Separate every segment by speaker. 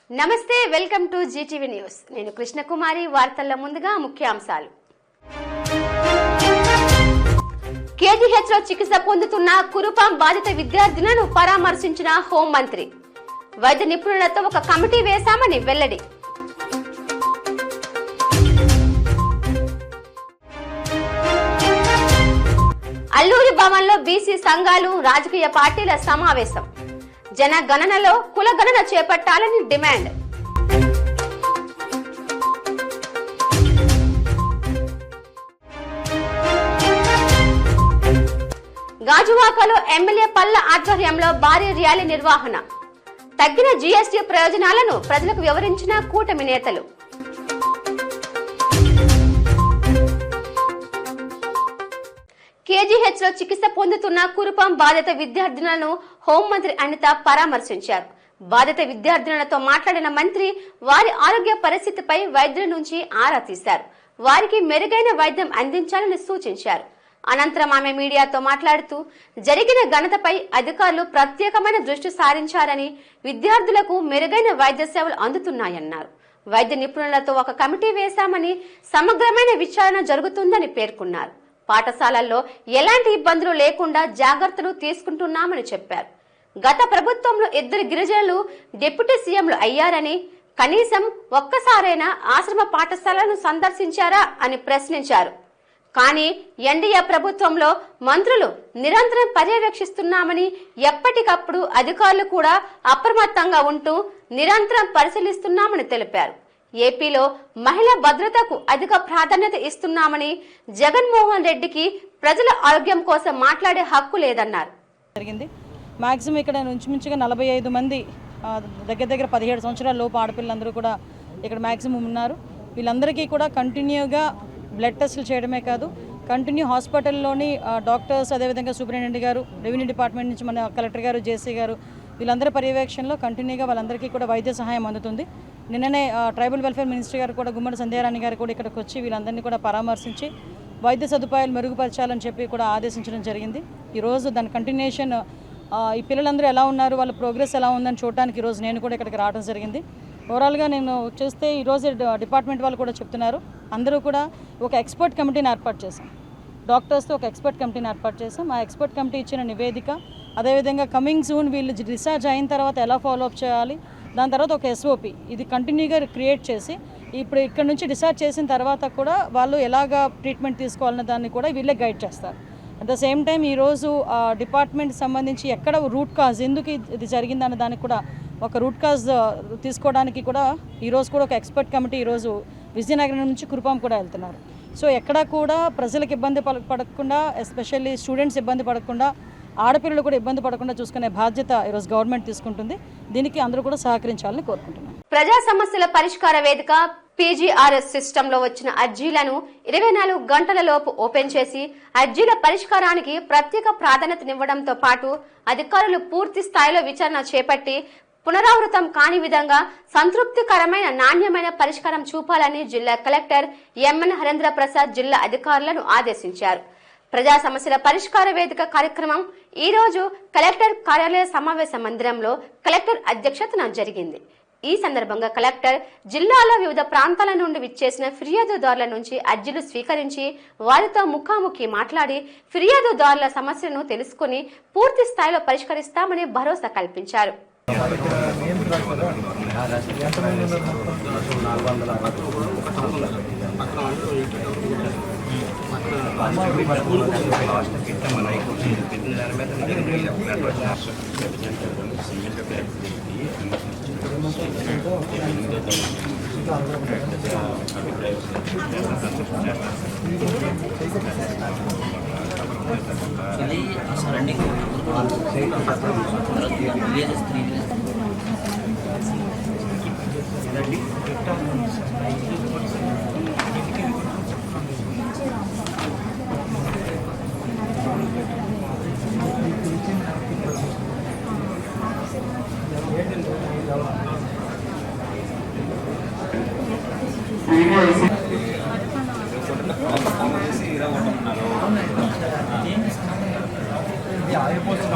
Speaker 1: నమస్తే, welcome to Zee TV news. నేను కృష్ణకుమారి. వార్తల్లో ముందుగా ముఖ్యాంశాలు. కేజీహెచ్ లో చికిత్స పొందుతున్న కురుపాం బాధిత విద్యార్థులను పరామర్శించిన హోంమంత్రి. వైద్య నిపుణులతో ఒక కమిటీ వేశామని వెల్లడి. అల్లూరి భవన్లో బీసీ సంఘాలు, రాజకీయ పార్టీల సమావేశం. జనగణనలో కులగణన చేపట్టాలని డిమాండ్. గాజువాకలో ఎమ్మెల్యే పల్ల ఆధ్వర్యంలో భారీ ర్యాలీ నిర్వహణ. తగ్గిన జీఎస్టీ ప్రయోజనాలను ప్రజలకు వివరించిన కూటమి నేతలు. కేజీహెచ్ లో చికిత్స పొందుతున్న కురుపాం బాధిత విద్యార్థులను హోంమంత్రి అనిత పరామర్శించారు. బాధిత విద్యార్థులతో మాట్లాడిన మంత్రి వారి ఆరోగ్య పరిస్థితిపై వైద్యుల నుంచి ఆరా తీశారు. వారికి మెరుగైన వైద్యం అందించాలని సూచించారు. అనంతరం ఆమె మీడియాతో మాట్లాడుతూ జరిగిన ఘనతపై అధికారులు ప్రత్యేకమైన దృష్టి సారించారని, విద్యార్థులకు మెరుగైన వైద్య సేవలు అందుతున్నాయన్నారు. వైద్య నిపుణులతో ఒక కమిటీ వేశామని, సమగ్రమైన విచారణ జరుగుతుందని పేర్కొన్నారు. పాఠశాలల్లో ఎలాంటి ఇబ్బందులు లేకుండా జాగ్రత్తలు తీసుకుంటున్నామని చెప్పారు. గత ప్రభుత్వంలో 2 గిరిజనులు డిప్యూటీ సీఎంలు అయ్యారని, కనీసం ఒక్కసారైనా ఆశ్రమ పాఠశాలను సందర్శించారా అని ప్రశ్నించారు. కానీ ఎన్డీఏ ప్రభుత్వంలో మంత్రులు నిరంతరం పర్యవేక్షిస్తున్నామని, ఎప్పటికప్పుడు అధికారులు కూడా అప్రమత్తంగా ఉంటూ నిరంతరం పరిశీలిస్తున్నామని తెలిపారు. ఏపీలో మహిళా భద్రతకు అధిక ప్రాధాన్యత ఇస్తున్నామని, జగన్మోహన్ రెడ్డికి ప్రజల ఆరోగ్యం కోసం మాట్లాడే హక్కు లేదన్నారు.
Speaker 2: మాక్సిమం ఇక్కడ నుంచి 45 మంది దగ్గర 17 సంవత్సరాల లోపు ఆడపిల్లలందరూ కూడా ఇక్కడ మాక్సిమం ఉన్నారు. వీళ్ళందరికీ కూడా కంటిన్యూగా బ్లడ్ టెస్టులు చేయడమే కాదు, కంటిన్యూ హాస్పిటల్లోని డాక్టర్స్, అదేవిధంగా సూపరింటెండెంట్ గారు, రెవెన్యూ డిపార్ట్మెంట్ నుంచి మన కలెక్టర్ గారు, జేసీ గారు, వీళ్ళందరి పర్యవేక్షణలో కంటిన్యూగా వాళ్ళందరికీ కూడా వైద్య సహాయం అందుతుంది. నిన్ననే ట్రైబల్ వెల్ఫేర్ మినిస్టర్ గారు కూడా, గుమ్మడి సంధ్యారాణి గారు కూడా ఇక్కడికి వచ్చి వీళ్ళందరినీ కూడా పరామర్శించి వైద్య సదుపాయాలు మెరుగుపరచాలని చెప్పి కూడా ఆదేశించడం జరిగింది. ఈరోజు దాని కంటిన్యూషన్, ఈ పిల్లలందరూ ఎలా ఉన్నారు, వాళ్ళ ప్రోగ్రెస్ ఎలా ఉందని చూడడానికి ఈరోజు నేను కూడా ఇక్కడికి రావడం జరిగింది. ఓవరాల్గా నేను చూస్తే ఈరోజు డిపార్ట్మెంట్ వాళ్ళు కూడా చెప్తున్నారు, అందరూ కూడా ఒక ఎక్స్పర్ట్ కమిటీని ఏర్పాటు చేశాం. డాక్టర్స్తో ఒక ఎక్స్పర్ట్ కమిటీని ఏర్పాటు చేశాం. ఆ ఎక్స్పర్ట్ కమిటీ ఇచ్చిన నివేదిక, అదేవిధంగా కమింగ్ సూన్ వీళ్ళు డిశ్చార్జ్ అయిన తర్వాత ఎలా ఫాలోఅప్ చేయాలి, దాని తర్వాత ఒక ఎస్ఓపి ఇది కంటిన్యూగా క్రియేట్ చేసి, ఇప్పుడు ఇక్కడ నుంచి డిశ్చార్జ్ చేసిన తర్వాత కూడా వాళ్ళు ఎలాగా ట్రీట్మెంట్ తీసుకోవాలన్న దాన్ని కూడా వీళ్ళే గైడ్ చేస్తారు. అట్ ద సేమ్ టైం ఈరోజు డిపార్ట్మెంట్ సంబంధించి ఎక్కడ రూట్ కాజ్, ఎందుకు ఇది జరిగిందన్న దానికి కూడా ఒక రూట్ కాజ్ తీసుకోవడానికి కూడా ఈరోజు కూడా ఒక ఎక్స్పర్ట్ కమిటీ ఈరోజు విజయనగరం నుంచి కురుపాం కూడా వెళ్తున్నారు. సో ఎక్కడా కూడా ప్రజలకు ఇబ్బంది పడకుండా, ఎస్పెషల్లీ స్టూడెంట్స్ ఇబ్బంది పడకుండా, ఆడపిల్లలు కూడా ఇబ్బంది పడకుండా చూసుకునే బాధ్యత ఈరోజు గవర్నమెంట్ తీసుకుంటుంది. దీనికి అందరూ కూడా సహకరించాలని కోరుకుంటున్నాను.
Speaker 1: ప్రజా సమస్యల పరిష్కార వేదిక పీజీఆర్ఎస్ సిస్టమ్ లో వచ్చిన అర్జీలను 24 గంటల లోపు ఓపెన్ చేసి అర్జీల పరిష్కారానికి ప్రత్యేక ప్రాధాన్యతనివ్వడంతో పాటు అధికారులు పూర్తి స్థాయిలో విచారణ చేపట్టి పునరావృతం కాని విధంగా సంతృప్తికరమైన, నాణ్యమైన పరిష్కారం చూపాలని జిల్లా కలెక్టర్ ఎంఎన్ హరేంద్ర ప్రసాద్ జిల్లా అధికారులను ఆదేశించారు. ప్రజా సమస్యల పరిష్కార వేదిక కార్యక్రమం ఈ రోజు కలెక్టర్ కార్యాలయ సమావేశ మందిరంలో కలెక్టర్ అధ్యక్షతన జరిగింది. ఈ సందర్భంగా కలెక్టర్ జిల్లాలో వివిధ ప్రాంతాల నుండి విచ్చేసిన ఫిర్యాదుదారుల నుంచి అర్జీలు స్వీకరించి వారితో ముఖాముఖి మాట్లాడి ఫిర్యాదుదారుల సమస్యలను తెలుసుకుని పూర్తి స్థాయిలో పరిష్కరిస్తామని భరోసా కల్పించారు.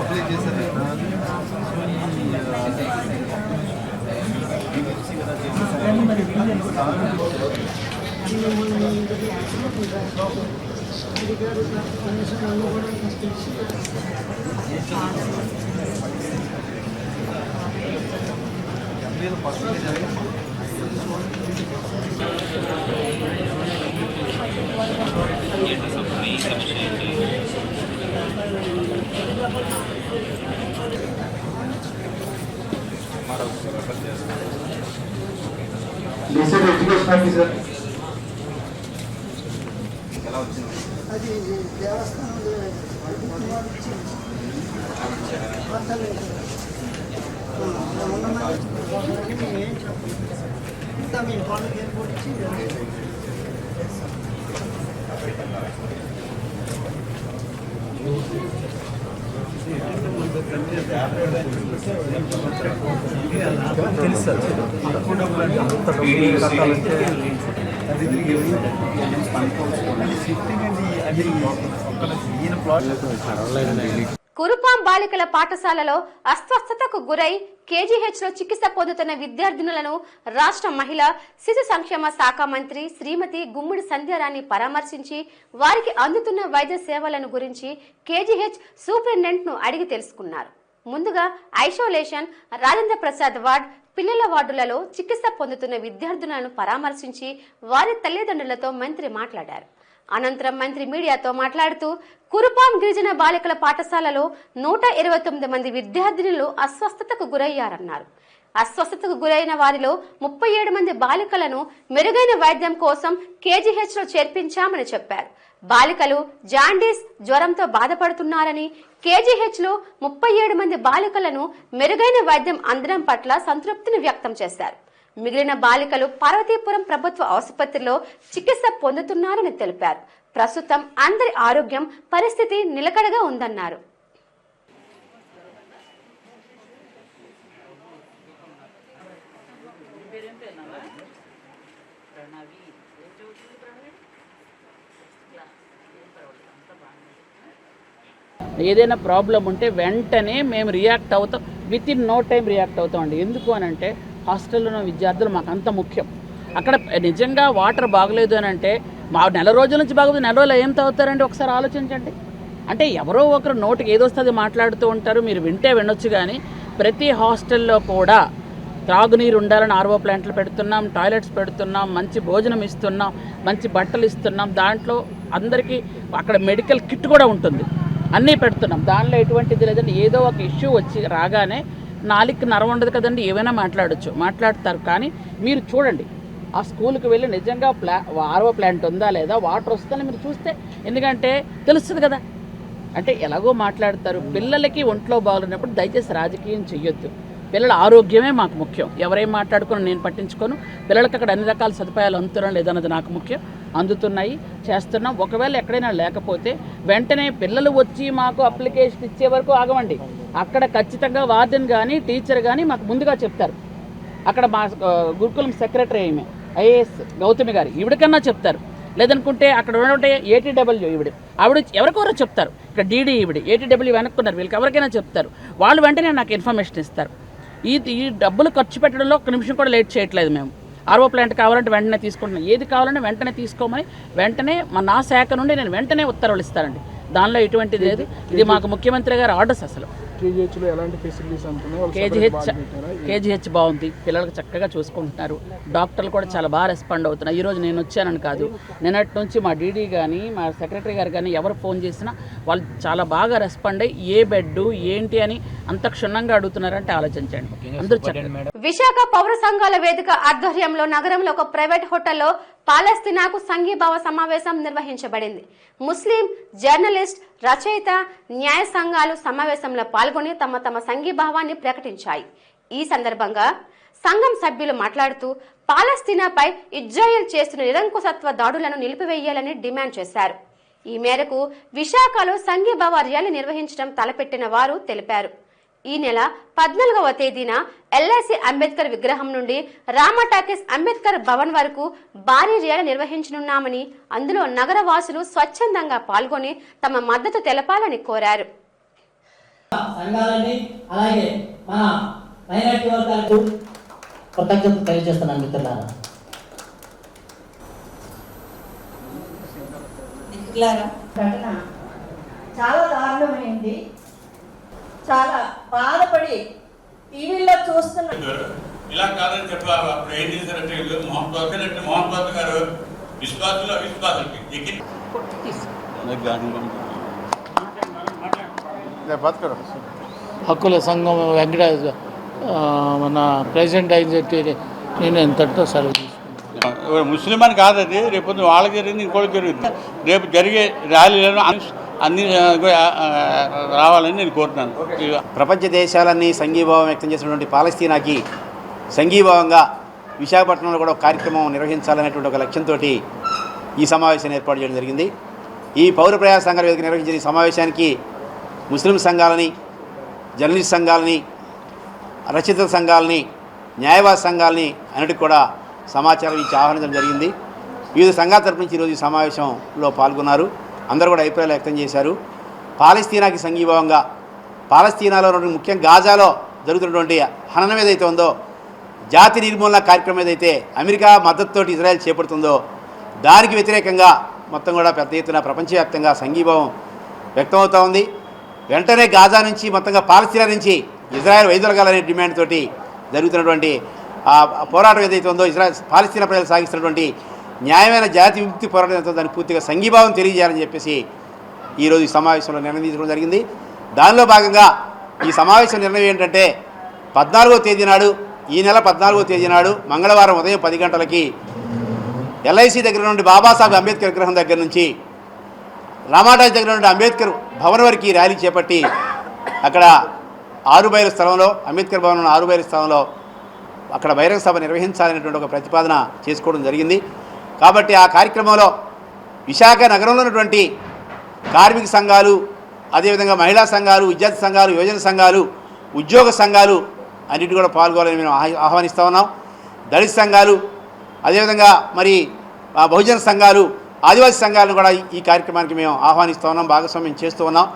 Speaker 3: అప్లై చేశారు. డిస్ట్రిక్ట్ ఎడ్యుకేషన్ ఆఫీసర్ ఎలా వచ్చింది?
Speaker 4: అది దేవస్థానంలో మీ వాళ్ళకి ఎయిర్పోర్ట్ ఇచ్చి
Speaker 1: కురుపాం బాలికల పాఠశాలలో అస్వస్థతకు గురై కేజీహెచ్ లో చికిత్స పొందుతున్న విద్యార్థినులను రాష్ట్ర మహిళా శిశు సంక్షేమ శాఖ మంత్రి శ్రీమతి గుమ్మిడి సంధ్యారాణి పరామర్శించి వారికి అందుతున్న వైద్య సేవలను గురించి కేజీహెచ్ సూపరింటెండెంట్ ను అడిగి తెలుసుకున్నారు. ముందుగా ఐసోలేషన్, రాజేంద్ర ప్రసాద్ వార్డ్, పిల్లల వార్డులలో చికిత్స పొందుతున్న విద్యార్థులను పరామర్శించి వారి తల్లిదండ్రులతో మంత్రి మాట్లాడారు. అనంతరం మంత్రి మీడియాతో మాట్లాడుతూ కురుపాం గిరిజన బాలికల పాఠశాలలో 129 మంది విద్యార్థినులు అస్వస్థతకు గురయ్యారన్నారు. అస్వస్థతకు గురైన వారిలో 37 మంది బాలికలను మెరుగైన వైద్యం కోసం కేజీహెచ్ లో చేర్పించామని చెప్పారు. బాలికలు జాండీస్, జ్వరంతో బాధపడుతున్నారని, కేజీహెచ్ లో 37 మంది బాలికలను మెరుగైన వైద్యం అందడం పట్ల సంతృప్తిని వ్యక్తం చేశారు. మిగిలిన బాలికలు పార్వతీపురం ప్రభుత్వ ఆసుపత్రిలో చికిత్స పొందుతున్నారని తెలిపారు. ప్రస్తుతం అందరి ఆరోగ్యం పరిస్థితి నిలకడగా ఉందన్నారు.
Speaker 5: ఏదైనా ప్రాబ్లం ఉంటే వెంటనే మేము రియాక్ట్ అవుతాం, within no time react అవుతామండి. ఎందుకు అని అంటే హాస్టల్లో ఉన్న విద్యార్థులు మాకు అంత ముఖ్యం. అక్కడ నిజంగా వాటర్ బాగలేదు అని అంటే మా నెల రోజుల నుంచి బాగోదు, నెల రోజులు ఏం తాగుతారండి ఒకసారి ఆలోచించండి. అంటే ఎవరో ఒకరు నోటికి ఏదొస్తుంది మాట్లాడుతూ ఉంటారు, మీరు వింటే వినొచ్చు. కానీ ప్రతి హాస్టల్లో కూడా త్రాగునీరు ఉండాలని ఆర్ఓ ప్లాంట్లు పెడుతున్నాం, టాయిలెట్స్ పెడుతున్నాం, మంచి భోజనం ఇస్తున్నాం, మంచి బట్టలు ఇస్తున్నాం. దాంట్లో అందరికీ అక్కడ మెడికల్ కిట్ కూడా ఉంటుంది, అన్నీ పెడుతున్నాం. దానిలో ఎటువంటిది లేదండి. ఏదో ఒక ఇష్యూ వచ్చి రాగానే నాలుగు నరం ఉండదు కదండి, ఏమైనా మాట్లాడతారు. కానీ మీరు చూడండి, ఆ స్కూల్కి వెళ్ళి నిజంగా ఆర్ఓ ప్లాంట్ ఉందా లేదా, వాటర్ వస్తుందని మీరు చూస్తే, ఎందుకంటే తెలుస్తుంది కదా. అంటే ఎలాగో మాట్లాడతారు. పిల్లలకి ఒంట్లో బాగున్నప్పుడు దయచేసి రాజకీయం చెయ్యొద్దు. పిల్లల ఆరోగ్యమే మాకు ముఖ్యం. ఎవరేం మాట్లాడుకుని నేను పట్టించుకోను. పిల్లలకి అక్కడ అన్ని రకాల సదుపాయాలు అందుతున్నాం లేదన్నది నాకు ముఖ్యం. అందుతున్నాయి, చేస్తున్నాం. ఒకవేళ ఎక్కడైనా లేకపోతే వెంటనే పిల్లలు వచ్చి మాకు అప్లికేషన్ ఇచ్చే వరకు ఆగమండి. అక్కడ ఖచ్చితంగా వార్డెన్ కానీ టీచర్ కానీ మాకు ముందుగా చెప్తారు. అక్కడ మా గురుకులం సెక్రటరీ ఏమే ఐఏఎస్ గౌతమి గారు ఈవిడికన్నా చెప్తారు. లేదనుకుంటే అక్కడ ఉన్నటువంటి ఏటీడబ్ల్యూ ఆవిడ ఎవరికెవరో చెప్తారు. ఇక్కడ డీడీ ఏటీడబ్ల్యూ వెనక్కున్నారు, వీళ్ళకి ఎవరికైనా చెప్తారు. వాళ్ళు వెంటనే నాకు ఇన్ఫర్మేషన్ ఇస్తారు. ఈ డబ్బులు ఖర్చు పెట్టడంలో ఒక్క నిమిషం కూడా లేట్ చేయట్లేదు. మేము ఆర్ఓ ప్లాంట్ కావాలంటే వెంటనే తీసుకుంటున్నాం, ఏది కావాలంటే వెంటనే తీసుకోమని వెంటనే నా శాఖ నుండి నేను వెంటనే ఉత్తర్వులు ఇస్తానండి. దానిలో ఎటువంటిది లేదు. ఇది మాకు ముఖ్యమంత్రి గారు ఆర్డర్స్. అసలు కేజీహెచ్ బాగుంది, పిల్లలకు చక్కగా చూసుకుంటున్నారు, డాక్టర్లు కూడా చాలా బాగా రెస్పాండ్ అవుతున్నారు. ఈరోజు నేను వచ్చానని కాదు, నిన్నటి నుంచి మా డీడీ కానీ మా సెక్రటరీ గారు కానీ ఎవరు ఫోన్ చేసినా వాళ్ళు చాలా బాగా రెస్పాండ్ అయ్యి ఏ బెడ్ ఏంటి అని అంత క్షుణ్ణంగా అడుగుతున్నారంటే ఆలోచించండి. అందరూ చెప్పండి.
Speaker 1: విశాఖ పౌర సంఘాల వేదిక ఆధ్వర్యంలో నగరంలో ఒక ప్రైవేట్ హోటల్లో పాలస్తీనాకు సంఘీభావ సమావేశం నిర్వహించబడింది. ముస్లిం జర్నలిస్ట్, రచయిత, న్యాయ సంఘాలు సమావేశంలో పాల్గొని తమ సంఘీభావాన్ని ప్రకటించాయి. ఈ సందర్భంగా సంఘం సభ్యులు మాట్లాడుతూ పాలస్తీనాపై ఇజ్రాయెల్ చేస్తున్న నిరంకుశత్వ దాడులను నిలిపివేయాలని డిమాండ్ చేశారు. ఈ మేరకు విశాఖలో సంఘీభావ ర్యాలీ నిర్వహించడం తలపెట్టిన వారు తెలిపారు. ఈ నెల 14వ తేదీన ఎల్ఐసి అంబేద్కర్ విగ్రహం నుండి రామటాకీస్ అంబేద్కర్ భవన్ వరకు భారీ ర్యాలీ నిర్వహించనున్నామని, అందులో నగరవాసులు స్వచ్ఛందంగా పాల్గొని తమ మద్దతు తెలపాలని కోరారు.
Speaker 6: కృతజ్ఞతలు తెలియజేస్తున్నాను మిత్రులారా.
Speaker 7: ఘటన చాలా దారుణమైంది. చాలా బాధపడి టీవీలో చూస్తున్నా.
Speaker 8: ఇలా కాదని చెప్పి అప్పుడు ఏం చేశారంటే మోహన్ బాబు గారు విశ్వాసులకి
Speaker 9: హక్కుల సంఘం వెంకటేశ్వర మన ప్రెసిడెంట్ అయిన చెప్పి నేను ఎంతటితో సెలవు తీసుకున్నాను.
Speaker 8: ముస్లిం అని కాదు అది, రేపు వాళ్ళకి జరిగింది ఇంకోటి జరుగుతుంది. రేపు జరిగే ర్యాలీలను అన్ని రావాలని నేను కోరుతున్నాను.
Speaker 10: ప్రపంచ దేశాలన్నీ సంఘీభావం వ్యక్తం చేసినటువంటి పాలస్తీనాకి సంఘీభావంగా విశాఖపట్నంలో కూడా ఒక కార్యక్రమం నిర్వహించాలనేటువంటి ఒక లక్ష్యంతో ఈ సమావేశాన్ని ఏర్పాటు చేయడం జరిగింది. ఈ పౌర ప్రజా సంఘాల వేదిక నిర్వహించిన ఈ సమావేశానికి ముస్లిం సంఘాలని, జర్నలిస్ట్ సంఘాలని, రచయితల సంఘాలని, న్యాయవాద సంఘాలని అన్నిటికి కూడా సమాచారం ఇచ్చి ఆహ్వానించడం జరిగింది. వివిధ సంఘాల తరపు నుంచి ఈరోజు ఈ సమావేశంలో పాల్గొన్నారు. అందరూ కూడా అభిప్రాయాలు వ్యక్తం చేశారు. పాలస్తీనాకి సంఘీభావంగా, పాలస్తీనాలో ముఖ్యంగా గాజాలో జరుగుతున్నటువంటి హననం ఏదైతే ఉందో, జాతి నిర్మూలన కార్యక్రమం ఏదైతే అమెరికా మద్దతుతో ఇజ్రాయెల్ చేపడుతుందో దానికి వ్యతిరేకంగా మొత్తం కూడా పెద్ద ఎత్తున ప్రపంచవ్యాప్తంగా సంఘీభావం వ్యక్తమవుతూ ఉంది. వెంటనే గాజా నుంచి మొత్తంగా పాలస్తీనా నుంచి ఇజ్రాయెల్ వైదొలగాలనే డిమాండ్ తోటి జరుగుతున్నటువంటి పోరాటం ఏదైతే ఉందో, ఇజ్రాయెల్ పాలస్తీనా ప్రజలు సాగిస్తున్నటువంటి న్యాయమైన జాతి విముక్తి పోరాటం ఎంతో దానికి పూర్తిగా సంఘీభావం తెలియజేయాలని చెప్పేసి ఈరోజు ఈ సమావేశంలో నిర్ణయం తీసుకోవడం జరిగింది. దానిలో భాగంగా ఈ సమావేశం నిర్ణయం ఏంటంటే 14వ తేదీ నాడు, ఈ నెల 14వ తేదీ నాడు మంగళవారం ఉదయం 10 గంటలకి LIC దగ్గర నుండి బాబాసాహెబ్ అంబేద్కర్ విగ్రహం దగ్గర నుంచి రామాటాజ్ దగ్గర నుండి అంబేద్కర్ భవన్ వరకు ర్యాలీ చేపట్టి అక్కడ 6 బైల స్థలంలో, అంబేద్కర్ భవన్ 6 బైల స్థలంలో అక్కడ బహిరంగ సభ నిర్వహించాలనేటువంటి ఒక ప్రతిపాదన చేసుకోవడం జరిగింది. కాబట్టి ఆ కార్యక్రమంలో విశాఖ నగరంలో ఉన్నటువంటి కార్మిక సంఘాలు, అదేవిధంగా మహిళా సంఘాలు, విద్యార్థి సంఘాలు, యువజన సంఘాలు, ఉద్యోగ సంఘాలు అన్నిటి కూడా పాల్గొనాలని మేము ఆహ్వానిస్తూ ఉన్నాం. దళిత సంఘాలు, అదేవిధంగా మరి బహుజన సంఘాలు, ఆదివాసీ సంఘాలను కూడా ఈ కార్యక్రమానికి మేము ఆహ్వానిస్తూ ఉన్నాం, భాగస్వామ్యం చేస్తూ ఉన్నాం.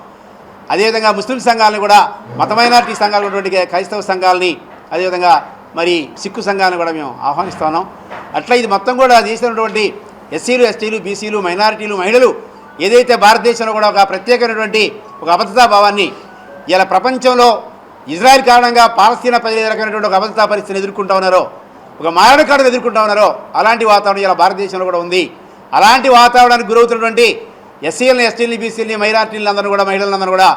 Speaker 10: అదేవిధంగా ముస్లిం సంఘాలను కూడా, మత మైనారిటీ సంఘాలు ఉన్నటువంటి క్రైస్తవ సంఘాలని, అదేవిధంగా మరి సిక్కు సంఘాలను కూడా మేము ఆహ్వానిస్తూ ఉన్నాం. అట్లా ఇది మొత్తం కూడా దేశంలోటువంటి ఎస్సీలు, ఎస్టీలు, బీసీలు, మైనారిటీలు, మహిళలు ఏదైతే భారతదేశంలో కూడా ఒక ప్రత్యేకమైనటువంటి ఒక అభద్రతా భావాన్ని ఇలా ప్రపంచంలో ఇజ్రాయెల్ కారణంగా పాలస్తీనా ప్రజలు ఏ రకమైనటువంటి ఒక అభద్రతా పరిస్థితిని ఎదుర్కొంటూ ఉన్నారో, ఒక మారణకాండను ఎదుర్కొంటూ ఉన్నారో అలాంటి వాతావరణం ఇలా భారతదేశంలో కూడా ఉంది. అలాంటి వాతావరణానికి గురవుతున్నటువంటి ఎస్సీలని, ఎస్టీలని, బీసీలని, మైనారిటీలను అందరూ కూడా, మహిళలందరూ కూడా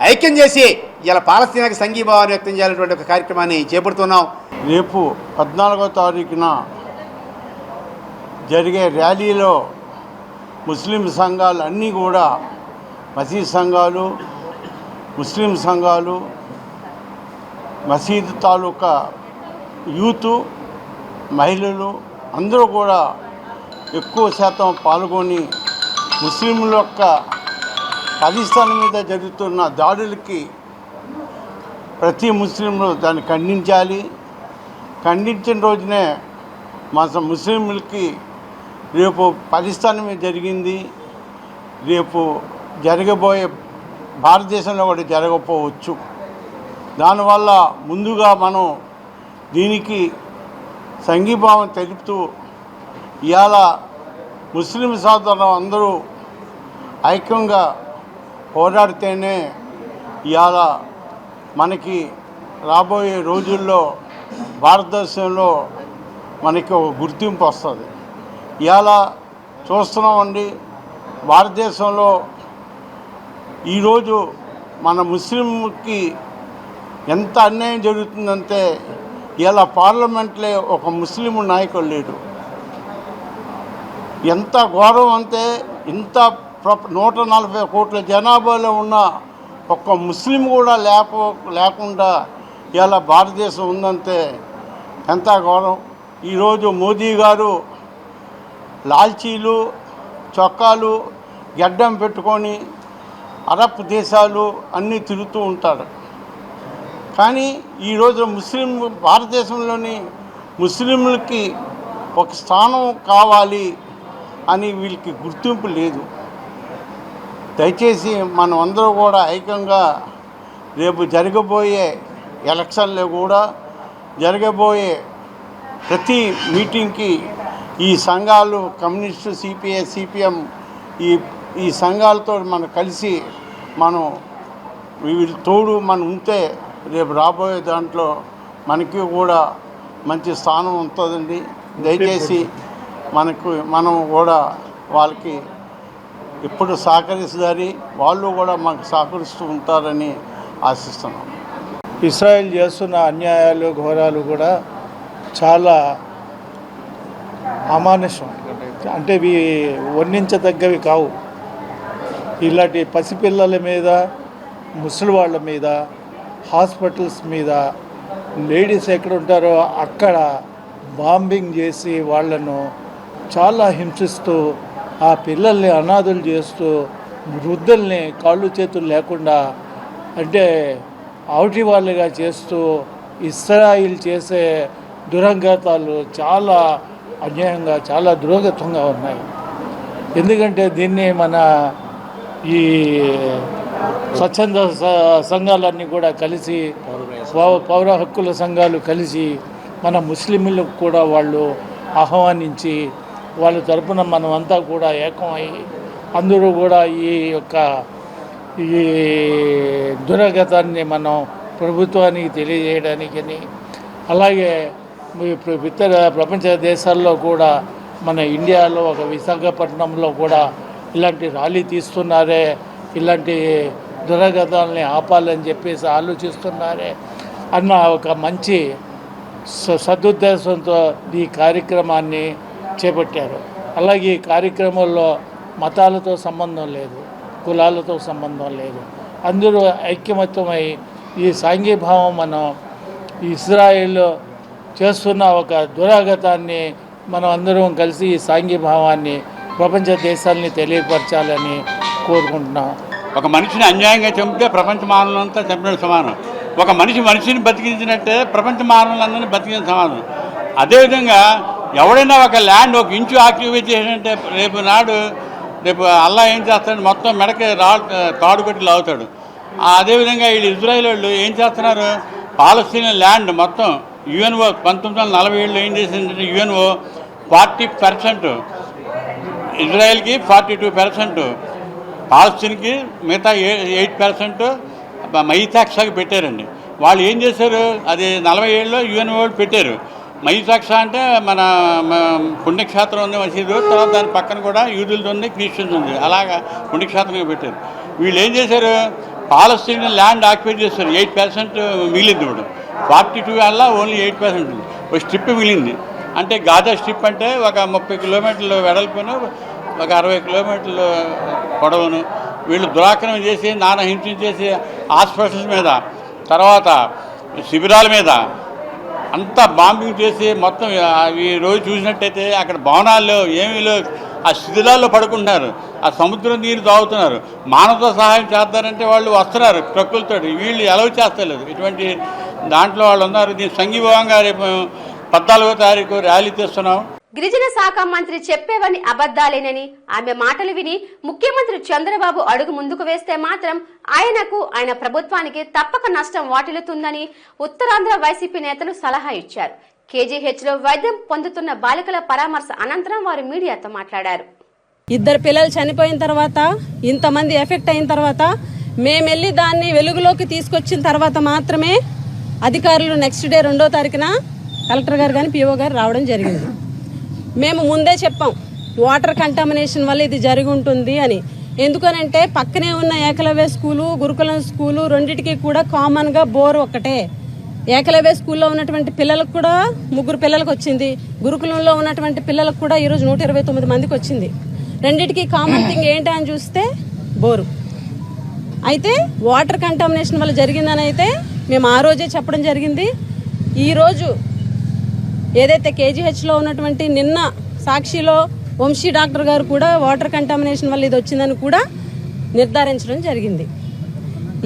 Speaker 10: ఐక్యం చేసి ఇలా పాలస్తీనాకి సంఘీభావాన్ని వ్యక్తం చేయాలనేటువంటి ఒక కార్యక్రమాన్ని చేపడుతున్నాం.
Speaker 11: రేపు 14వ తారీఖున జరిగే ర్యాలీలో ముస్లిం సంఘాలు అన్నీ కూడా, మసీద్ సంఘాలు, ముస్లిం సంఘాలు, మసీదు తాలూకా యూత్, మహిళలు అందరూ కూడా ఎక్కువ శాతం పాల్గొని ముస్లింల యొక్క పాకిస్తాన్ మీద జరుగుతున్న దాడులకి ప్రతి ముస్లింలు దాన్ని ఖండించాలి. ఖండించిన రోజునే మా ముస్లింలకి రేపు పాకిస్తాన్ మీద జరిగింది, రేపు జరగబోయే భారతదేశంలో కూడా జరగకపోవచ్చు. దానివల్ల ముందుగా మనం దీనికి సంఘీభావం తెలుపుతూ ఇవాళ ముస్లిం సోదరులు అందరూ ఐక్యంగా పోరాడితేనే ఇవాళ మనకి రాబోయే రోజుల్లో భారతదేశంలో మనకి ఒక గుర్తింపు వస్తుంది. ఇవాళ చూస్తున్నామండి, భారతదేశంలో ఈరోజు మన ముస్లింకి ఎంత అన్యాయం జరుగుతుందంటే ఇలా పార్లమెంట్లో ఒక ముస్లిం నాయకుడు లేడు. ఎంత ఘోరం అంటే ఇంత 140 కోట్ల జనాభాలో ఉన్న ఒక్క ముస్లిం కూడా లేకుండా ఇలా భారతదేశం ఉందంటే ఎంత ఘోరం. ఈరోజు మోదీ గారు లాల్చీలు, చొక్కాలు, గడ్డం పెట్టుకొని అరబ్ దేశాలు అన్నీ తిరుగుతూ ఉంటారు. కానీ ఈరోజు భారతదేశంలోని ముస్లింలకి ఒక స్థానం కావాలి అని వీళ్ళకి గుర్తింపు లేదు. దయచేసి మనం అందరూ కూడా ఐక్యంగా రేపు జరగబోయే ఎలక్షన్లో కూడా, జరగబోయే ప్రతి మీటింగ్కి ఈ సంఘాలు కమ్యూనిస్టు, సిపిఐ, సిపిఎం ఈ సంఘాలతో మనం కలిసి మనం వీళ్ళు తోడు మనం ఉంటే రేపు రాబోయే దాంట్లో మనకి కూడా మంచి స్థానం ఉంటుందండి. దయచేసి మనం కూడా వాళ్ళకి ఎప్పుడు సహకరిస్తారని వాళ్ళు కూడా మాకు సహకరిస్తూ ఉంటారని ఆశిస్తున్నాం.
Speaker 9: ఇస్రాయేల్ చేస్తున్న అన్యాయాలు, ఘోరాలు కూడా చాలా అమానుషం, అంటే ఇవి వర్ణించదగ్గవి కావు. ఇలాంటి పసిపిల్లల మీద, ముసలి వాళ్ళ మీద, హాస్పిటల్స్ మీద, లేడీస్ ఎక్కడ ఉంటారో అక్కడ బాంబింగ్ చేసి వాళ్ళను చాలా హింసిస్తూ, ఆ పిల్లల్ని అనాథులు చేస్తూ, వృద్ధుల్ని కాళ్ళు చేతులు లేకుండా అంటే ఆవుటి వాళ్ళుగా చేస్తూ ఇస్రాయిల్ చేసే దురంగతాలు చాలా అన్యాయంగా, చాలా దురోగతంగా ఉన్నాయి. ఎందుకంటే దీన్ని మన ఈ స్వచ్ఛంద సంఘాలన్నీ కూడా కలిసి, పౌర హక్కుల సంఘాలు కలిసి మన ముస్లింలకు కూడా వాళ్ళు ఆహ్వానించి వాళ్ళ తరపున మనమంతా కూడా ఏకమై అందరూ కూడా ఈ దురగతాన్ని మనం ప్రభుత్వానికి తెలియజేయడానికి, అలాగే ఇతర ప్రపంచ దేశాల్లో కూడా మన ఇండియాలో ఒక విశాఖపట్నంలో కూడా ఇలాంటి ర్యాలీ తీస్తున్నారే, ఇలాంటి దురగతాలని ఆపాలని చెప్పేసి ఆలోచిస్తున్నారే అన్న ఒక మంచి సదుద్దేశంతో ఈ కార్యక్రమాన్ని చేపట్టారు. అలాగే ఈ కార్యక్రమంలో మతాలతో సంబంధం లేదు, కులాలతో సంబంధం లేదు. అందరూ ఐక్యమత్యమై ఈ సాంఘీభావం మనం ఇజ్రాయెల్ చేస్తున్న ఒక దురాగతాన్ని మనం అందరం కలిసి ఈ సాంఘీభావాన్ని ప్రపంచ దేశాలని తెలియపరచాలని కోరుకుంటున్నాం.
Speaker 8: ఒక మనిషిని అన్యాయంగా చంపితే ప్రపంచ మానవులంతా చంపినట్టు సమానం. ఒక మనిషిని బతికించినట్టే ప్రపంచ మానవులందరినీ బతికిన సమానం. అదేవిధంగా ఎవడైనా ఒక ల్యాండ్ ఒక ఇంచు ఆక్యుపై చేసినట్టే రేపు అల్లా ఏం చేస్తాడు, మొత్తం మెడకి తాడు కొట్టి లాగుతాడు. అదేవిధంగా వీళ్ళు ఇజ్రాయెల్ వాళ్ళు ఏం చేస్తున్నారు, పాలస్తీనియన్ ల్యాండ్ మొత్తం యుఎన్ఓ 1947లో ఏం చేసిందంటే యుఎన్ఓ 40%, ఇజ్రాయెల్కి 42%, పాలస్తీన్కి మిగతా 8% మైతాక్షాకి పెట్టారండి. వాళ్ళు ఏం చేశారు, అది 47లో యుఎన్ఓ వాళ్ళు పెట్టారు. మైతాక్ష అంటే మన పుణ్యక్షేత్రం ఉంది మసీదు, తర్వాత దాని పక్కన కూడా యూదులది ఉంది, క్రిస్టియన్స్ ఉంది, అలాగా పుణ్యక్షేత్రంగా పెట్టారు. వీళ్ళు ఏం చేశారు, పాలస్తీనియన్ ల్యాండ్ ఆక్యుపై చేస్తారు. 8% మిగిలింది. ఇప్పుడు 42 వల్ల ఓన్లీ 8% ఉంది. ఒక స్ట్రిప్ మిగిలింది. అంటే గాజా స్ట్రిప్ అంటే ఒక 30 కిలోమీటర్లు వెడల్పును, ఒక 60 కిలోమీటర్లు పొడవును వీళ్ళు దురాక్రమణ చేసి, నానా హింసించేసి హాస్పిటల్స్ మీద, తర్వాత శిబిరాల మీద అంతా బాంబింగ్ చేసి మొత్తం ఈ రోజు చూసినట్టయితే అక్కడ భవనాల్లో ఏమీ ఆ శిథిలాల్లో పడుకుంటున్నారు, ఆ సముద్రం నీరు తాగుతున్నారు. మానవతా సహాయం చేస్తారంటే వాళ్ళు వస్తున్నారు ట్రక్కులతో, వీళ్ళు ఎలవ్ చేస్తలేదు. ఇటువంటి దాంట్లో వాళ్ళు ఉన్నారు. దీని సంఘీభావంగా రేపు 14వ తారీఖు ర్యాలీ తీస్తున్నాం.
Speaker 1: గిరిజన శాఖ మంత్రి చెప్పేవని అబద్దాలేనని, ఆమె మాటలు విని ముఖ్యమంత్రి చంద్రబాబు అడుగు ముందుకు వేస్తే మాత్రం ఆయనకు, ఆయన ప్రభుత్వానికి తప్పక నష్టం వాటిల్లుతుందని ఉత్తరాంధ్ర వైసీపీ నేతలు సలహా ఇచ్చారు. కేజీహెచ్లో వైద్యం పొందుతున్న బాలికల పరామర్శ అనంతరం వారు మీడియాతో మాట్లాడారు.
Speaker 2: 2 పిల్లలు చనిపోయిన తర్వాత, ఇంతమంది ఎఫెక్ట్ అయిన తర్వాత, మేమెళ్ళి దాన్ని వెలుగులోకి తీసుకొచ్చిన తర్వాత మాత్రమే అధికారులు నెక్స్ట్ డే 2వ తారీఖున కలెక్టర్ గారు కానీ పిఓ గారు రావడం జరిగింది. మేము ముందే చెప్పాం వాటర్ కంటామినేషన్ వల్ల ఇది జరిగి ఉంటుంది అని. ఎందుకనంటే పక్కనే ఉన్న ఏకలవ్య స్కూలు, గురుకులం స్కూలు రెండింటికి కూడా కామన్గా బోర్ ఒక్కటే. ఏకలవ్య స్కూల్లో ఉన్నటువంటి పిల్లలకు కూడా 3 పిల్లలకు వచ్చింది, గురుకులంలో ఉన్నటువంటి పిల్లలకు కూడా ఈరోజు 129 మందికి వచ్చింది. రెండింటికి కామన్ థింగ్ ఏంటి అని చూస్తే బోరు. అయితే వాటర్ కంటామినేషన్ వల్ల జరిగిందని అయితే మేము ఆ రోజే చెప్పడం జరిగింది. ఈరోజు ఏదైతే కేజీహెచ్లో ఉన్నటువంటి నిన్న సాక్షిలో వంశీ డాక్టర్ గారు కూడా వాటర్ కంటామినేషన్ వల్ల ఇది వచ్చిందని కూడా నిర్ధారించడం జరిగింది.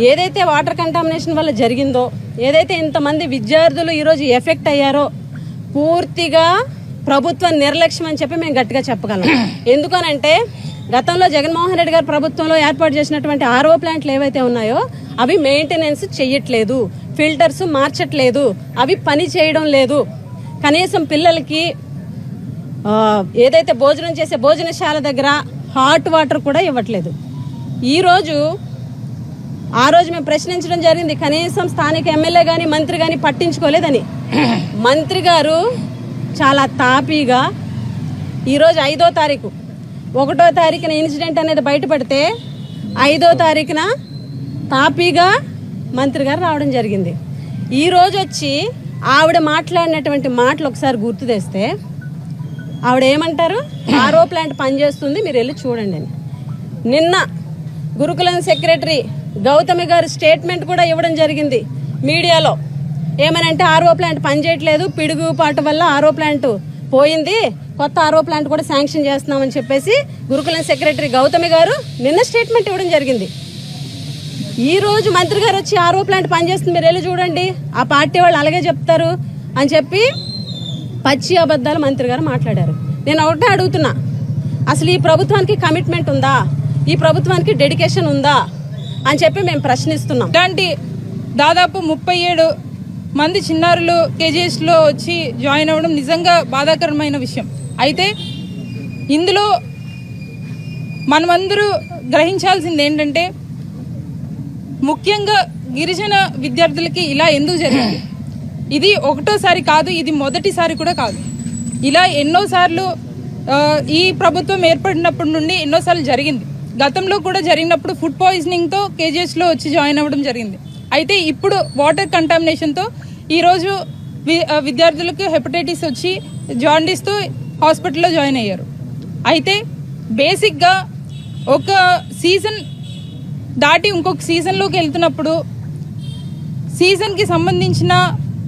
Speaker 2: ఏదైతే వాటర్ కంటామినేషన్ వల్ల జరిగిందో, ఏదైతే ఇంతమంది విద్యార్థులు ఈరోజు ఎఫెక్ట్ అయ్యారో పూర్తిగా ప్రభుత్వ నిర్లక్ష్యం అని చెప్పి మేము గట్టిగా చెప్పగలం. ఎందుకనంటే గతంలో జగన్మోహన్ రెడ్డి గారి ప్రభుత్వంలో ఏర్పాటు చేసినటువంటి ఆర్ఓ ప్లాంట్లు ఏవైతే ఉన్నాయో అవి మెయింటెనెన్స్ చెయ్యట్లేదు, ఫిల్టర్స్ మార్చట్లేదు, అవి పని చేయడం లేదు.
Speaker 7: కనీసం పిల్లలకి ఏదైతే భోజనం చేసే భోజనశాల దగ్గర హాట్ వాటర్ కూడా ఇవ్వట్లేదు. ఆ రోజు మేము ప్రశ్నించడం జరిగింది, కనీసం స్థానిక ఎమ్మెల్యే కానీ మంత్రి కానీ పట్టించుకోలేదని. మంత్రి గారు చాలా తాపీగా ఈరోజు 5వ తారీఖు 1వ తారీఖున ఇన్సిడెంట్ అనేది బయటపడితే 5వ తారీఖున తాపీగా మంత్రి గారు రావడం జరిగింది. ఈరోజు వచ్చి ఆవిడ మాట్లాడినటువంటి మాటలు ఒకసారి గుర్తు తెస్తే ఆవిడ ఏమంటారు, ఆర్ఓ ప్లాంట్ పనిచేస్తుంది, మీరు వెళ్ళి చూడండి అని. నిన్న గురుకులం సెక్రటరీ గౌతమి గారు స్టేట్మెంట్ కూడా ఇవ్వడం జరిగింది మీడియాలో. ఏమనంటే ఆర్ఓ ప్లాంట్ పనిచేయట్లేదు, పిడుగుపాటు వల్ల ఆర్ఓ ప్లాంట్ పోయింది, కొత్త ఆర్ఓ ప్లాంట్ కూడా శాంక్షన్ చేస్తున్నామని చెప్పేసి గురుకులం సెక్రటరీ గౌతమి గారు నిన్న స్టేట్మెంట్ ఇవ్వడం జరిగింది. ఈ రోజు మంత్రి గారు వచ్చి ఆర్ఓ ప్లాంట్ పనిచేస్తుంది, మీరు వెళ్ళి చూడండి, ఆ పార్టీ వాళ్ళు అలాగే చెప్తారు అని చెప్పి పచ్చి అబద్ధాలు మంత్రి గారు మాట్లాడారు. నేను ఒకటే అడుగుతున్నా, అసలు ఈ ప్రభుత్వానికి కమిట్మెంట్ ఉందా, ఈ ప్రభుత్వానికి డెడికేషన్ ఉందా అని చెప్పి మేము ప్రశ్నిస్తున్నాం.
Speaker 2: ఇలాంటి దాదాపు 37 మంది చిన్నారులు కేజీఎస్లో వచ్చి జాయిన్ అవ్వడం నిజంగా బాధాకరమైన విషయం. అయితే ఇందులో మనమందరూ గ్రహించాల్సింది ఏంటంటే, ముఖ్యంగా గిరిజన విద్యార్థులకి ఇలా ఎందుకు జరిగింది, ఇది ఒకటోసారి కాదు, ఇది మొదటిసారి కూడా కాదు. ఇలా ఎన్నోసార్లు ఈ ప్రభుత్వం ఏర్పడినప్పటి నుండి ఎన్నోసార్లు జరిగింది. గతంలో కూడా జరిగినప్పుడు ఫుడ్ పాయిజనింగ్తో కేజీఎస్లో వచ్చి జాయిన్ అవ్వడం జరిగింది. అయితే ఇప్పుడు వాటర్ కంటామినేషన్తో ఈరోజు విద్యార్థులకు హెపటైటిస్ వచ్చి జాండీస్తో హాస్పిటల్లో జాయిన్ అయ్యారు. అయితే బేసిక్గా ఒక సీజన్ దాటి ఇంకొక సీజన్లోకి వెళ్తున్నప్పుడు సీజన్కి సంబంధించిన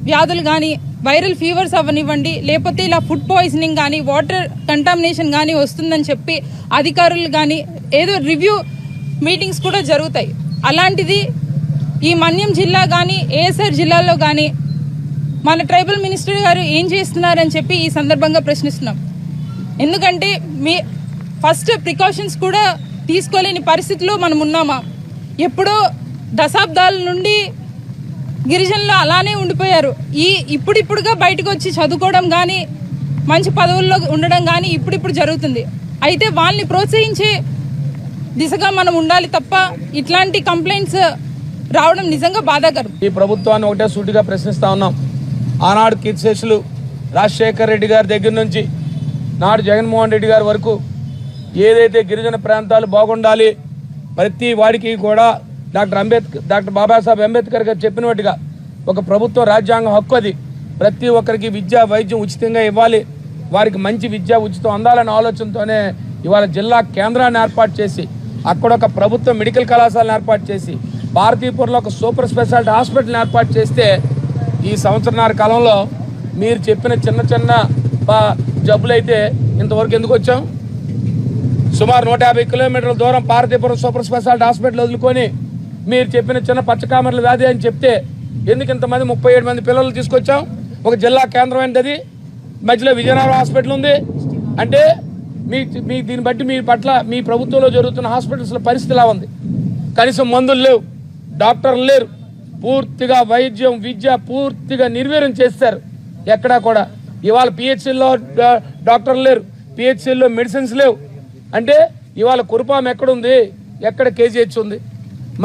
Speaker 2: వ్యాధులు కానీ, వైరల్ ఫీవర్స్ అవ్వనివ్వండి, లేకపోతే ఇలా ఫుడ్ పాయిజనింగ్ కానీ, వాటర్ కంటామినేషన్ కానీ వస్తుందని చెప్పి అధికారులు కానీ ఏదో రివ్యూ మీటింగ్స్ కూడా జరుగుతాయి. అలాంటిది ఈ మన్యం జిల్లా కానీ, ఏఎస్ఆర్ జిల్లాలో కానీ మన ట్రైబల్ మినిస్టర్ గారు ఏం చేస్తున్నారని చెప్పి ఈ సందర్భంగా ప్రశ్నిస్తున్నాం. ఎందుకంటే ఫస్ట్ ప్రికాషన్స్ కూడా తీసుకోలేని పరిస్థితిలో మనం ఉన్నామా? ఎప్పుడో దశాబ్దాల నుండి గిరిజనులు అలానే ఉండిపోయారు. ఇప్పుడిప్పుడుగా బయటకు వచ్చి చదువుకోవడం కానీ, మంచి పదవుల్లో ఉండడం కానీ ఇప్పుడిప్పుడు జరుగుతుంది. అయితే వాళ్ళని ప్రోత్సహించే దిశగా మనం ఉండాలి తప్ప ఇట్లాంటి కంప్లైంట్స్ రావడం నిజంగా బాధాకరం.
Speaker 12: ఈ ప్రభుత్వాన్ని ఒకటే సూటిగా ప్రశ్నిస్తా ఉన్నాం. ఆనాడు కీర్తిశేషులు రాజశేఖర్ రెడ్డి గారి దగ్గర నుంచి నాడు జగన్మోహన్ రెడ్డి గారి వరకు ఏదైతే గిరిజన ప్రాంతాలు బాగుండాలి, ప్రతి వాడికి కూడా డాక్టర్ బాబాసాహెబ్ అంబేద్కర్ గారు చెప్పినట్టుగా ఒక ప్రభుత్వ రాజ్యాంగ హక్కు అది. ప్రతి ఒక్కరికి విద్య వైద్యం ఉచితంగా ఇవ్వాలి, వారికి మంచి విద్య ఉచితం అందాలనే ఆలోచనతోనే ఇవాళ జిల్లా కేంద్రాన్ని ఏర్పాటు చేసి అక్కడ ఒక ప్రభుత్వ మెడికల్ కళాశాలను ఏర్పాటు చేసి భారతీయపురంలో ఒక సూపర్ స్పెషాలిటీ హాస్పిటల్ని ఏర్పాటు చేస్తే ఈ సంవత్సరన్నర కాలంలో మీరు చెప్పిన చిన్న చిన్న జబ్బులైతే ఇంతవరకు ఎందుకు వచ్చాం? సుమారు 150 కిలోమీటర్ల దూరం భారతీయపురం సూపర్ స్పెషాలిటీ హాస్పిటల్ వదులుకొని మీరు చెప్పిన చిన్న పచ్చకామర్ల వ్యాధి అని చెప్తే ఎందుకు ఇంతమంది 37 మంది పిల్లలు తీసుకొచ్చాం? ఒక జిల్లా కేంద్రం ఏంటది, మధ్యలో విజయనగరం హాస్పిటల్ ఉంది అంటే మీ దీన్ని బట్టి మీ పట్ల మీ ప్రభుత్వంలో జరుగుతున్న హాస్పిటల్స్లో పరిస్థితి ఎలా ఉంది? కనీసం మందులు లేవు, డాక్టర్లు లేరు, పూర్తిగా వైద్యం విద్య పూర్తిగా నిర్వీర్యం చేస్తారు. ఎక్కడా కూడా ఇవాళ పిహెచ్సిలో డాక్టర్లు లేరు, పిహెచ్సిలో మెడిసిన్స్ లేవు. అంటే ఇవాళ కురుపాం ఎక్కడుంది, ఎక్కడ కేజీహెచ్ ఉంది,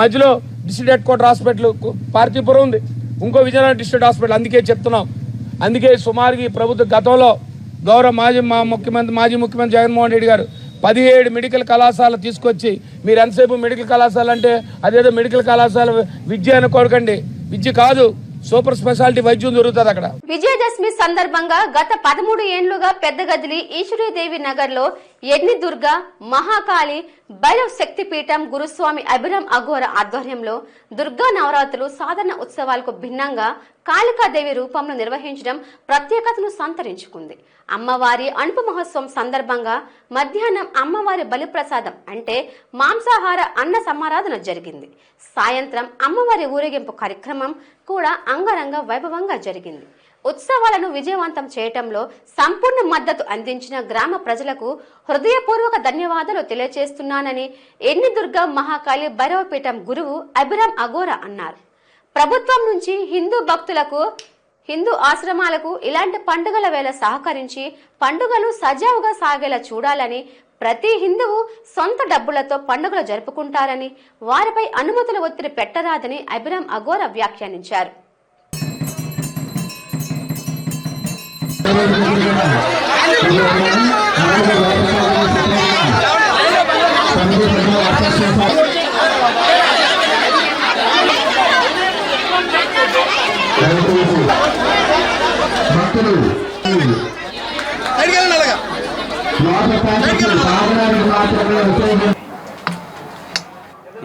Speaker 12: మధ్యలో district head quarter hospital Parthipuram ఉంది, ఇంకో విజయనగరం డిస్ట్రిక్ట్ హాస్పిటల్. అందుకే చెప్తున్నాం, అందుకే సుమారుగా ఈ ప్రభుత్వ గతంలో గౌరవ మాజీ ముఖ్యమంత్రి జగన్మోహన్ రెడ్డి గారు 17 మెడికల్ కళాశాల తీసుకొచ్చి, మీరు ఎంతసేపు మెడికల్ కళాశాల అంటే అదేదో మెడికల్ కళాశాల విద్య అనుకోకండి, విద్య కాదు, సూపర్ స్పెషాలిటీ వైద్యం దొరుకుతుంది అక్కడ.
Speaker 1: విజయదశమి సందర్భంగా గత 13 ఏళ్లుగా పెద్దగదిలి ఈశ్వరీదేవి నగర్ లో ఎన్ని దుర్గా మహాకాళి భైరవ్ శక్తిపీఠం గురుస్వామి అభిరామ్ అఘోర ఆధ్వర్యంలో దుర్గా నవరాత్రులు సాధారణ ఉత్సవాలకు భిన్నంగా కాళికాదేవి రూపంలో నిర్వహించడం ప్రత్యేకతను సంతరించుకుంది. అమ్మవారి అనుప మహోత్సవం సందర్భంగా మధ్యాహ్నం అమ్మవారి బలిప్రసాదం అంటే మాంసాహార అన్న సమారాధన జరిగింది. సాయంత్రం అమ్మవారి ఊరేగింపు కార్యక్రమం కూడా అంగరంగ వైభవంగా జరిగింది. ఉత్సవాలను విజయవంతం చేయటంలో సంపూర్ణ మద్దతు అందించిన గ్రామ ప్రజలకు హృదయపూర్వక ధన్యవాదాలు తెలియజేస్తున్నానని ఎన్ని దుర్గా మహాకాళి భైరవపీఠం గురువు అభిరామ్ అఘోర అన్నారు. ప్రభుత్వం నుంచి హిందూ భక్తులకు హిందూ ఆశ్రమాలకు ఇలాంటి పండుగల వేళ సహకరించి పండుగలు సజావుగా సాగేలా చూడాలని, ప్రతి హిందువు సొంత డబ్బులతో పండుగలు జరుపుకుంటారని, వారిపై అనుమతుల ఒత్తిడి పెట్టరాదని అభిరామ్ అఘోరా వ్యాఖ్యానించారు.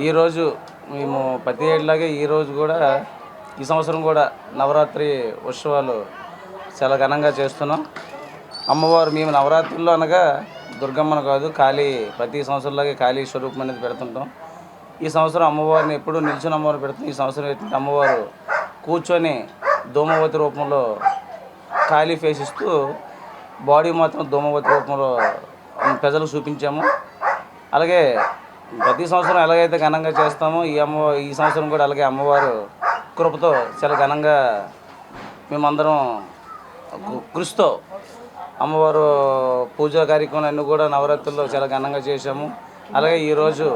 Speaker 13: ఈరోజు మేము ప్రతి ఏళ్ళలాగే ఈరోజు కూడా ఈ సంవత్సరం కూడా నవరాత్రి ఉత్సవాలు చాలా ఘనంగా చేస్తున్నాం. అమ్మవారు మేము నవరాత్రుల్లో అనగా దుర్గమ్మను కాదు, కాళీ ప్రతి సంవత్సరంలాగే కాళీ స్వరూపం అనేది పెడుతుంటాం. ఈ సంవత్సరం అమ్మవారిని ఎప్పుడూ నిల్చుని అమ్మవారిని పెడుతున్నాం. ఈ సంవత్సరం ఏంటంటే అమ్మవారు కూర్చొని ధూమవతి రూపంలో కాళీ ఫేస్ ఇస్తూ బాడీ మాత్రం ధూమవతి రూపంలో ప్రజలకు చూపించాము. అలాగే ప్రతి సంవత్సరం ఎలాగైతే ఘనంగా చేస్తామో ఈ సంవత్సరం కూడా అలాగే అమ్మవారు కృపతో చాలా ఘనంగా మేమందరం కృషితో అమ్మవారు పూజా కార్యక్రమాలు అన్నీ కూడా నవరాత్రుల్లో చాలా ఘనంగా చేశాము. అలాగే ఈరోజు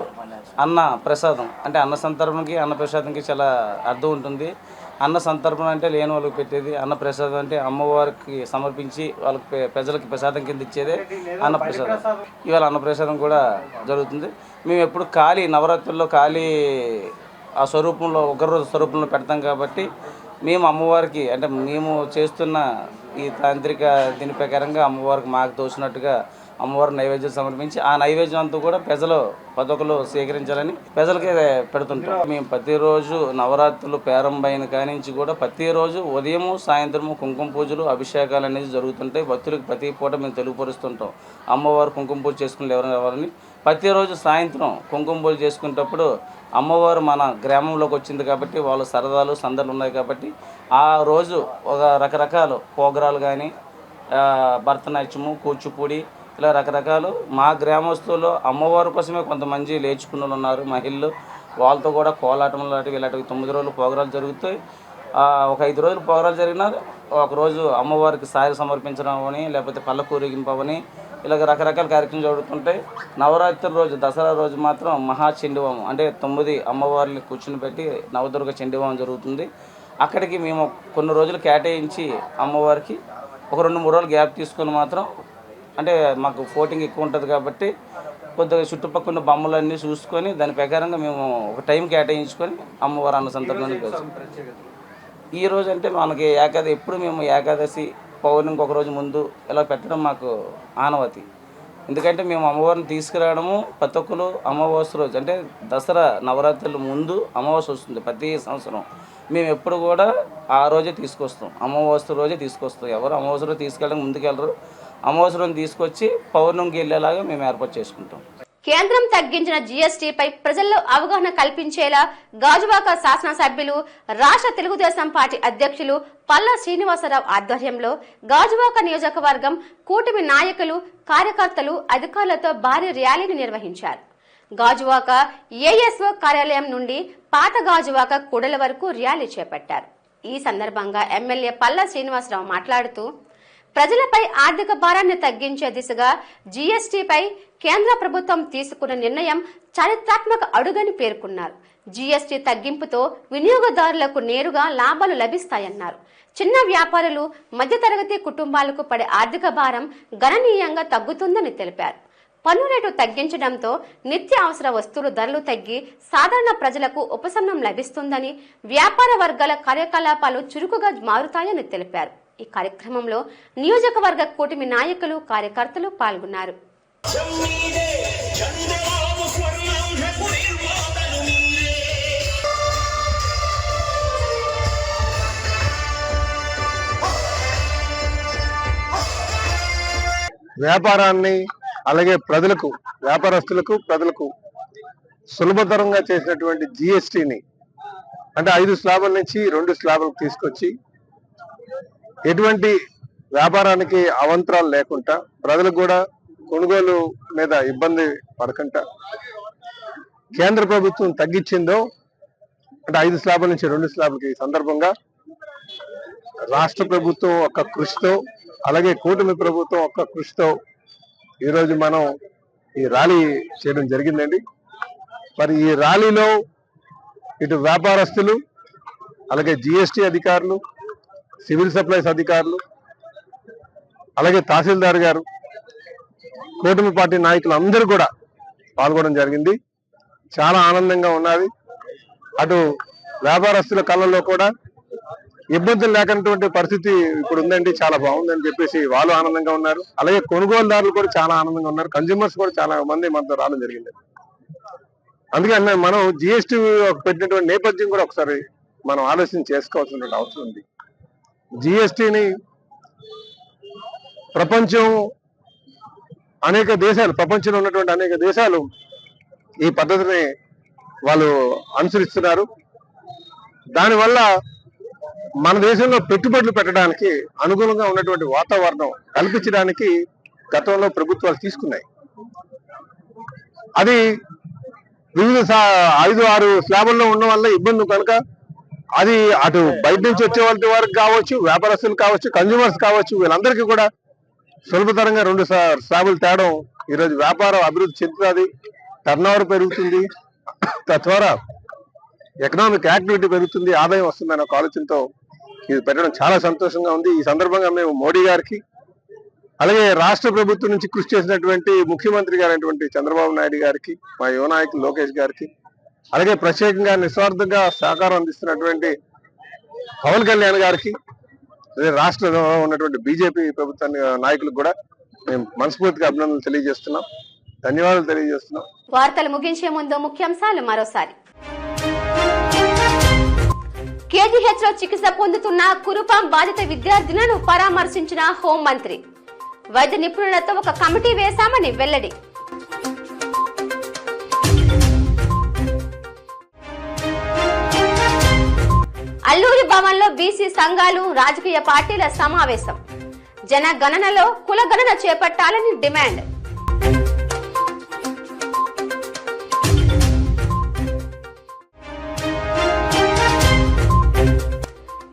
Speaker 13: అన్న ప్రసాదం అంటే అన్న సంతర్పణకి అన్న ప్రసాదంకి చాలా అర్థం ఉంటుంది. అన్న సంతర్పణ అంటే లేని వాళ్ళకి పెట్టేది, అన్న ప్రసాదం అంటే అమ్మవారికి సమర్పించి వాళ్ళకి ప్రజలకి ప్రసాదం కింద ఇచ్చేదే అన్న ప్రసాదం. ఇవాళ అన్న ప్రసాదం కూడా జరుగుతుంది. మేము ఎప్పుడు కాళీ నవరాత్రుల్లో కాళీ ఆ స్వరూపంలో ఉగ్రరోజు స్వరూపంలో పెడతాం కాబట్టి మేము అమ్మవారికి అంటే మేము చేస్తున్న ఈ తాంత్రిక దీని ప్రకారంగా అమ్మవారికి మాకు తోచినట్టుగా అమ్మవారి నైవేద్యం సమర్పించి ఆ నైవేద్యం అంతా కూడా ప్రజలు పదొకలు స్వీకరించాలని ప్రజలకే పెడుతుంటాం. మేము ప్రతిరోజు నవరాత్రులు ప్రారంభమైన కానించి కూడా ప్రతిరోజు ఉదయము సాయంత్రము కుంకుమ పూజలు అభిషేకాలు అనేది జరుగుతుంటాయి. భక్తులకు ప్రతి పూట మేము తెలుగుపరుస్తుంటాం అమ్మవారు కుంకుమ పూజ చేసుకుని ఎవరిని ప్రతిరోజు సాయంత్రం కుంకుమ పూజ చేసుకునేటప్పుడు అమ్మవారు మన గ్రామంలోకి వచ్చింది కాబట్టి వాళ్ళ సరదాలు సందర్లు ఉన్నాయి కాబట్టి ఆ రోజు ఒక రకరకాల ప్రోగ్రాలు కానీ భరతనాట్యము కూచిపూడి ఇలా రకరకాలు మా గ్రామస్తుల్లో అమ్మవారి కోసమే కొంతమంది లేచుకున్న వాళ్ళు ఉన్నారు మహిళలు. వాళ్ళతో కూడా కోలాటం లాంటివి ఇలాంటివి 9 రోజులు ప్రోగ్రాలు జరుగుతాయి. ఒక 5 రోజులు ప్రోగ్రాలు జరిగినా ఒకరోజు అమ్మవారికి సారి సమర్పించడం అని లేకపోతే పల్లకూరేగింపవని ఇలాగ రకరకాల కార్యక్రమాలు జరుగుతుంటాయి. నవరాత్రి రోజు దసరా రోజు మాత్రం మహాచండిహోమం అంటే 9 అమ్మవారిని కూర్చుని పెట్టి నవదుర్గ చండిహోమం జరుగుతుంది. అక్కడికి మేము కొన్ని రోజులు కేటాయించి అమ్మవారికి ఒక 2-3 రోజులు గ్యాప్ తీసుకొని మాత్రం అంటే మాకు ఫోటింగ్ ఎక్కువ ఉంటుంది కాబట్టి కొద్దిగా చుట్టుపక్కల ఉన్న బొమ్మలన్నీ చూసుకొని దాని ప్రకారంగా మేము ఒక టైం కేటాయించుకొని అమ్మవారి అన్న సంతర్పణకి వచ్చాం. ఈరోజు అంటే మనకి ఎప్పుడు మేము ఏకాదశి పౌర్ణమికి ఒక రోజు ముందు ఇలా పెట్టడం మాకు ఆనవాతి. ఎందుకంటే మేము అమ్మవారిని తీసుకురావడము ప్రతి ఒక్కరు అమావాస్య రోజు అంటే దసరా నవరాత్రుల ముందు అమావాస్య వస్తుంది ప్రతి సంవత్సరం. మేము ఎప్పుడు కూడా ఆ రోజే తీసుకొస్తాం, అమావాస్య రోజే తీసుకొస్తాం. ఎవరు అమావాస్య రోజు తీసుకెళ్ళడం ముందుకెళ్ళరు. అమావాస్య రోజు తీసుకొచ్చి పౌర్ణమికి వెళ్ళేలాగా మేము ఏర్పాటు చేసుకుంటాం.
Speaker 1: కేంద్రం తగ్గించిన జీఎస్టీపై ప్రజల్లో అవగాహన కల్పించేలా గాజువాక శాసనసభ్యులు రాష్ట్ర తెలుగుదేశం పార్టీ అధ్యక్షులు పల్లా శ్రీనివాసరావు ఆధ్వర్యంలో గాజువాక నియోజకవర్గం కూటమి నాయకులు కార్యకర్తలు అధికారులతో భారీ ర్యాలీని నిర్వహించారు. గాజువాక ఏఎస్ఓ కార్యాలయం నుండి పాత గాజువాక కూడల వరకు ర్యాలీ చేపట్టారు. ఈ సందర్భంగా ఎమ్మెల్యే పల్లా శ్రీనివాసరావు మాట్లాడుతూ ప్రజలపై ఆర్థిక భారాన్ని తగ్గించే దిశగా జీఎస్టీపై కేంద్ర ప్రభుత్వం తీసుకున్న నిర్ణయం చారిత్రాత్మక అడుగని పేర్కొన్నారు. జీఎస్టీ తగ్గింపుతో వినియోగదారులకు నేరుగా లాభాలు లభిస్తాయన్నారు. చిన్న వ్యాపారులు మధ్యతరగతి కుటుంబాలకు పడే ఆర్థిక భారం గణనీయంగా తగ్గుతుందని తెలిపారు. పన్ను రేటు తగ్గించడంతో నిత్య అవసర వస్తువుల ధరలు తగ్గి సాధారణ ప్రజలకు ఉపశమనం లభిస్తుందని, వ్యాపార వర్గాల కార్యకలాపాలు చురుకుగా మారుతాయని తెలిపారు. ఈ కార్యక్రమంలో నియోజకవర్గ కూటమి నాయకులు కార్యకర్తలు పాల్గొన్నారు.
Speaker 11: వ్యాపారాన్ని అలాగే వ్యాపారస్తులకు ప్రజలకు సులభతరంగా చేసినటువంటి జిఎస్టిని అంటే 5 స్లాబుల నుంచి 2 స్లాబులకు తీసుకొచ్చి ఎటువంటి వ్యాపారానికి అవంతరాలు లేకుండా ప్రజలకు కూడా కొనుగోలు మీద ఇబ్బంది పడకుండా కేంద్ర ప్రభుత్వం తగ్గించిందో అంటే 5 స్లాబుల నుంచి 2 స్లాబులకి సందర్భంగా రాష్ట్ర ప్రభుత్వం ఒక కృషితో అలాగే కూటమి ప్రభుత్వం ఒక కృషితో ఈరోజు మనం ఈ ర్యాలీ చేయడం జరిగిందండి. మరి ఈ ర్యాలీలో ఇటు వ్యాపారస్తులు అలాగే జిఎస్టీ అధికారులు, సివిల్ సప్లైస్ అధికారులు, అలాగే తహసీల్దార్ గారు, కూటమి పార్టీ నాయకులు అందరూ కూడా పాల్గొనడం జరిగింది. చాలా ఆనందంగా ఉన్నది. అటు వ్యాపారస్తుల కళ్ళల్లో కూడా ఇబ్బందులు లేకున్నటువంటి పరిస్థితి ఇప్పుడు ఉందండి. చాలా బాగుందని చెప్పేసి వాళ్ళు ఆనందంగా ఉన్నారు. అలాగే కొనుగోలుదారులు కూడా చాలా ఆనందంగా ఉన్నారు. కన్జ్యూమర్స్ కూడా చాలా మంది మనతో రావడం జరిగింది. అందుకని మనం జిఎస్టీ పెట్టినటువంటి నేపథ్యం కూడా ఒకసారి మనం ఆలోచన చేసుకోవాల్సిన అవసరం ఉంది. జిఎస్టీని ప్రపంచంలో ఉన్నటువంటి అనేక దేశాలు ఈ పద్ధతిని వాళ్ళు అనుసరిస్తున్నారు. దానివల్ల మన దేశంలో పెట్టుబడులు పెట్టడానికి అనుగుణంగా ఉన్నటువంటి వాతావరణం కల్పించడానికి గతంలో ప్రభుత్వాలు తీసుకున్నాయి. అది వివిధ 5-6 స్లాబుల్లో ఉండడం వల్ల ఇబ్బంది కనుక అది అటు బయట నుంచి వచ్చే వారికి కావచ్చు, వ్యాపారస్తులు కావచ్చు, కన్జ్యూమర్స్ కావచ్చు, వీళ్ళందరికీ కూడా సులభతరంగా 2 స్లాబులు తేవడం ఈరోజు వ్యాపారం అభివృద్ధి చెందుతుంది, టర్నోవర్ పెరుగుతుంది, తద్వారా ఎకనామిక్ యాక్టివిటీ పెరుగుతుంది, ఆదాయం వస్తుందనే ఒక ఆలోచనతో ఇది పెట్టడం చాలా సంతోషంగా ఉంది. ఈ సందర్భంగా మేము మోడీ గారికి అలాగే రాష్ట్ర ప్రభుత్వం నుంచి కృషి చేసినటువంటి ముఖ్యమంత్రి గారైనటువంటి చంద్రబాబు నాయుడు గారికి, మా యువ నాయకులు లోకేష్ గారికి, అలాగే ప్రత్యేకంగా నిస్వార్థంగా సహకారం అందిస్తున్నటువంటి పవన్ కళ్యాణ్ గారికి, అదే రాష్ట్రంలో ఉన్నటువంటి బీజేపీ ప్రభుత్వ నాయకులకు కూడా మేము మనస్ఫూర్తిగా అభినందనలు తెలియజేస్తున్నాం, ధన్యవాదాలు తెలియజేస్తున్నాం.
Speaker 1: వార్తలు ముగించే ముందు ముఖ్యాంశాలు మరోసారి. కేజీహెచ్ లో చికిత్స పొందుతున్న కురుపాం బాధిత విద్యార్థులను పరామర్శించిన హోంమంత్రి. వైద్య నిపుణులతో ఒక కమిటీ వేశామని వెల్లడి. అల్లూరి భవన్ లో బీసీ సంఘాలు, రాజకీయ పార్టీల సమావేశం. జనగణనలో కులగణన చేపట్టాలని డిమాండ్.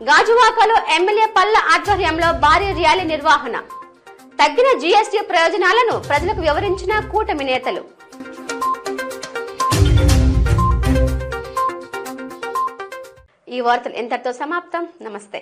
Speaker 1: గాజువాకలో ఎమ్మెల్యే పల్ల ఆధ్వర్యంలో భారీ ర్యాలీ నిర్వహణ. తగ్గిన జీఎస్టీ ప్రయోజనాలను ప్రజలకు వివరించిన కూటమి నేతలు. ఈ వార్తలు ఇంతటితో సమాప్తం. నమస్తే.